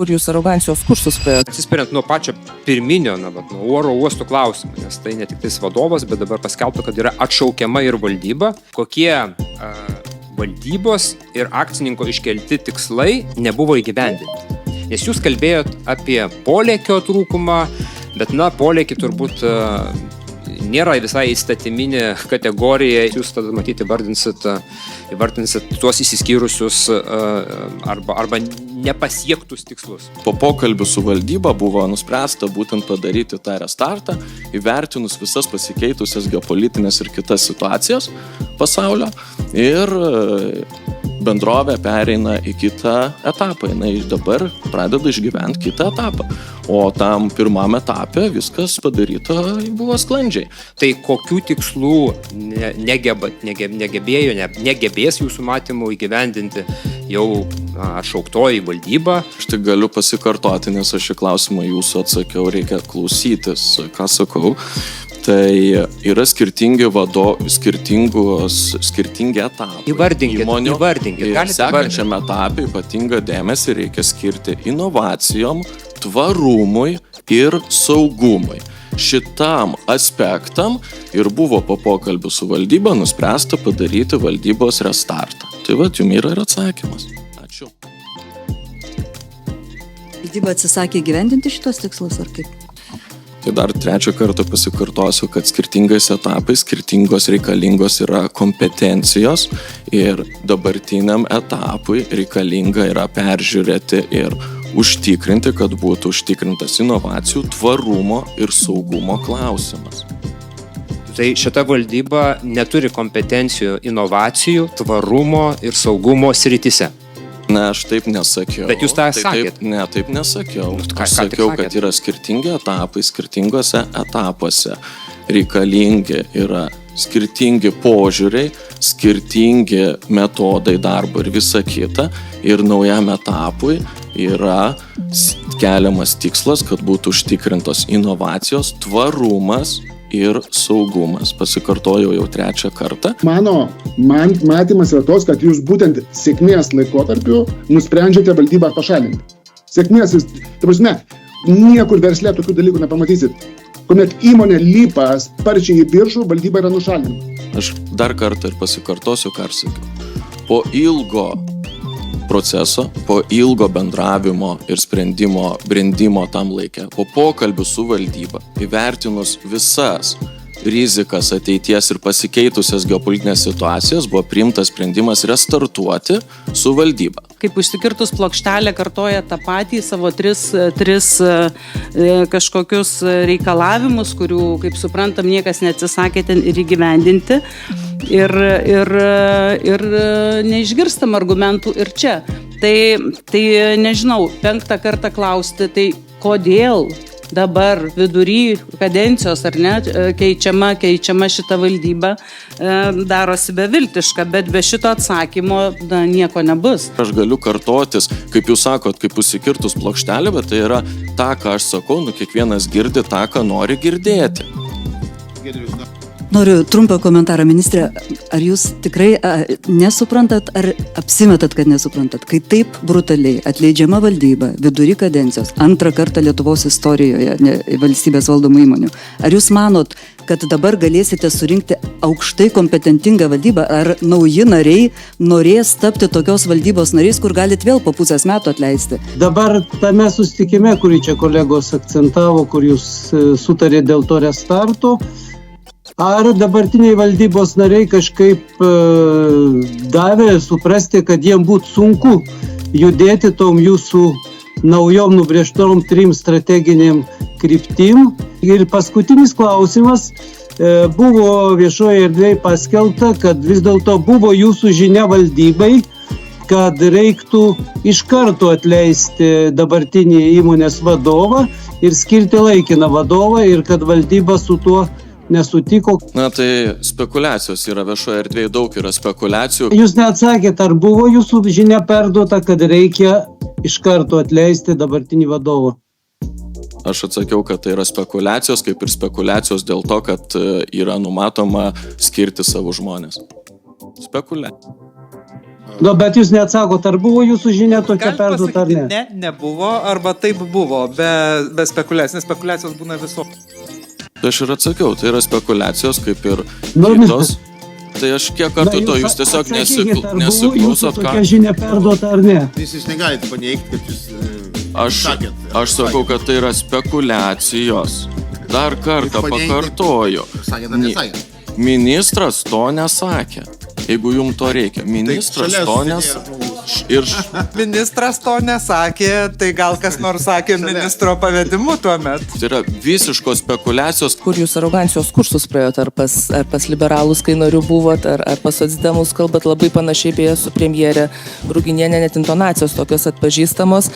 Kur jūs arogancijos kursus spėjot? Atsispiriant nuo pačio pirminio, nuo oro uostų klausimų, nes tai ne tik tais vadovas, bet dabar paskelbta, kad yra atšaukiama ir valdyba. Kokie valdybos ir akcininko iškelti tikslai nebuvo įgyvendinti. Nes jūs kalbėjot apie polėkio trūkumą, bet polėkį turbūt nėra visai įstatyminė kategorija. Jūs tada matyti įvardinsit tuos įsiskyrusius arba nepasiektus tikslus. Po pokalbių su valdyba buvo nuspręsta būtent padaryti tą restartą, įvertinus visas pasikeitusias geopolitinės ir kitas situacijas pasaulio, ir bendrovė pereina į kitą etapą. Jinai dabar pradeda išgyventi kitą etapą. O tam pirmam etape viskas padaryta buvo sklandžiai. Tai kokių tikslų negebės jūsų matymų įgyvendinti jau atšauktoji valdyba? Aš tik galiu pasikartoti, nes aš šį klausimą jūsų atsakiau, reikia klausytis, ką sakau. Tai yra skirtingi etapai. Įvardinkit. Sekančiam etapui ypatingą dėmesį reikia skirti inovacijom, tvarumui ir saugumui. Šitam aspektam ir buvo po pokalbių su valdyba nuspręsta padaryti valdybos restartą. Tai jums yra ir atsakymas. Ačiū. Valdyba atsisakė gyvendinti šitos tikslus ar kaip? Tai dar trečią kartą pasikartosiu, kad skirtingais etapais skirtingos reikalingos yra kompetencijos ir dabartiniam etapui reikalinga yra peržiūrėti ir užtikrinti, kad būtų užtikrintas inovacijų, tvarumo ir saugumo klausimas. Tai šita valdyba neturi kompetencijų inovacijų, tvarumo ir saugumo srityse. Ne, aš taip nesakiau. Bet jūs tą sakėt. Taip nesakiau. Aš sakiau, kad yra skirtingi etapai, skirtingose etapuose reikalingi yra skirtingi požiūriai, skirtingi metodai darbo ir visa kita. Ir naujam etapui yra keliamas tikslas, kad būtų užtikrintos inovacijos, tvarumas ir saugumas. Pasikartojau jau trečią kartą. Mano matymas yra tos, kad jūs būtent sėkmės laikotarpiu nusprendžiate valdybą pašalinti. Sėkmės, ta prasme, niekur versle tokių dalykų nepamatysit. Kuomet įmonė lipa sparčiai į viršų, valdyba yra nušalinta. Aš dar kartą ir pasikartosiu, ką aš sakiau. Po ilgo proceso, po ilgo bendravimo ir sprendimo, brendimo tam laikė, po pokalbių su valdyba, įvertinus visas rizikas ateities ir pasikeitusias geopolitinės situacijas, buvo priimtas sprendimas restartuoti su valdyba. Kaip užsikirtus plokštelę kartoja tą patį savo tris kažkokius reikalavimus, kurių, kaip suprantam, niekas neatsisakė ten ir įgyvendinti. Ir neišgirstam argumentų ir čia. Tai nežinau, 5 kartą klausti, tai kodėl dabar vidury kadencijos ar ne, keičiama šita valdyba, darosi beviltiška, bet be šito atsakymo nieko nebus. Aš galiu kartotis, kaip jūs sakot, kaip užsikirtus plokštelė, bet tai yra tą, ką aš sakau, kiekvienas girdi tą, ką nori girdėti. Noriu trumpą komentarą, ministrė. Ar jūs tikrai nesuprantat, ar apsimetat, kad nesuprantat, kai taip brutaliai atleidžiama valdyba vidury kadencijos, 2 kartą Lietuvos istorijoje valstybės valdomų įmonių, ar jūs manot, kad dabar galėsite surinkti aukštai kompetentingą valdybą, ar nauji nariai norės tapti tokios valdybos nariais, kur galit vėl po pusės metų atleisti? Dabar tame susitikime, kurį čia kolegos akcentavo, kur jūs sutarė dėl to restarto, ar dabartiniai valdybos nariai kažkaip davė suprasti, kad jiems būtų sunku judėti tom jūsų naujom nubrėžtom 3 strateginiam kryptim? Ir paskutinis klausimas, buvo viešoje erdvėje paskelbta, kad vis dėlto buvo jūsų žinia valdybai, kad reiktų iš karto atleisti dabartinį įmonės vadovą ir skirti laikiną vadovą ir kad valdyba su tuo nesutiko. Na tai spekulacijos yra viešoje erdvėje, daug yra spekulacijų. Jūs neatsakėte, ar buvo jūsų žinia perduota, kad reikia iš karto atleisti dabartinį vadovą? Aš atsakiau, kad tai yra spekulacijos, kaip ir spekulacijos dėl to, kad yra numatoma skirti savo žmonės. Spekuliacija. Nu, bet jūs neatsakot, ar buvo jūsų žinia tokia Galite perduota ar pasakyti, ne? nebuvo, arba taip buvo, be spekulacijos, nes spekulacijos būna visokios. Tai aš ir atsakiau, tai yra spekulacijos kaip ir Nu, kitos. Tai aš kiek kartų to, jūs tiesiog nesiklausot, ką... Tokia žinia perduota ar ne? Jūs negalite paneigti, kad jūs Aš sakau, kad tai yra spekulacijos. Dar kartą pakartoju. sakėte, nesakėte. Ministras to nesakė. Jeigu jums to reikia. Ministras šalia to sėdėjo nesakė. Ministras to nesakė, tai gal kas nors sakė ministro pavedimu tuomet. Tai yra visiškos spekulacijos. Kur jūs arogancijos kursus praėjot, ar pas liberalus, kai narių buvot, ar pas socdemus kalbat labai panašiai beje su premjerė Ruginienė, net intonacijos tokios atpažįstamos.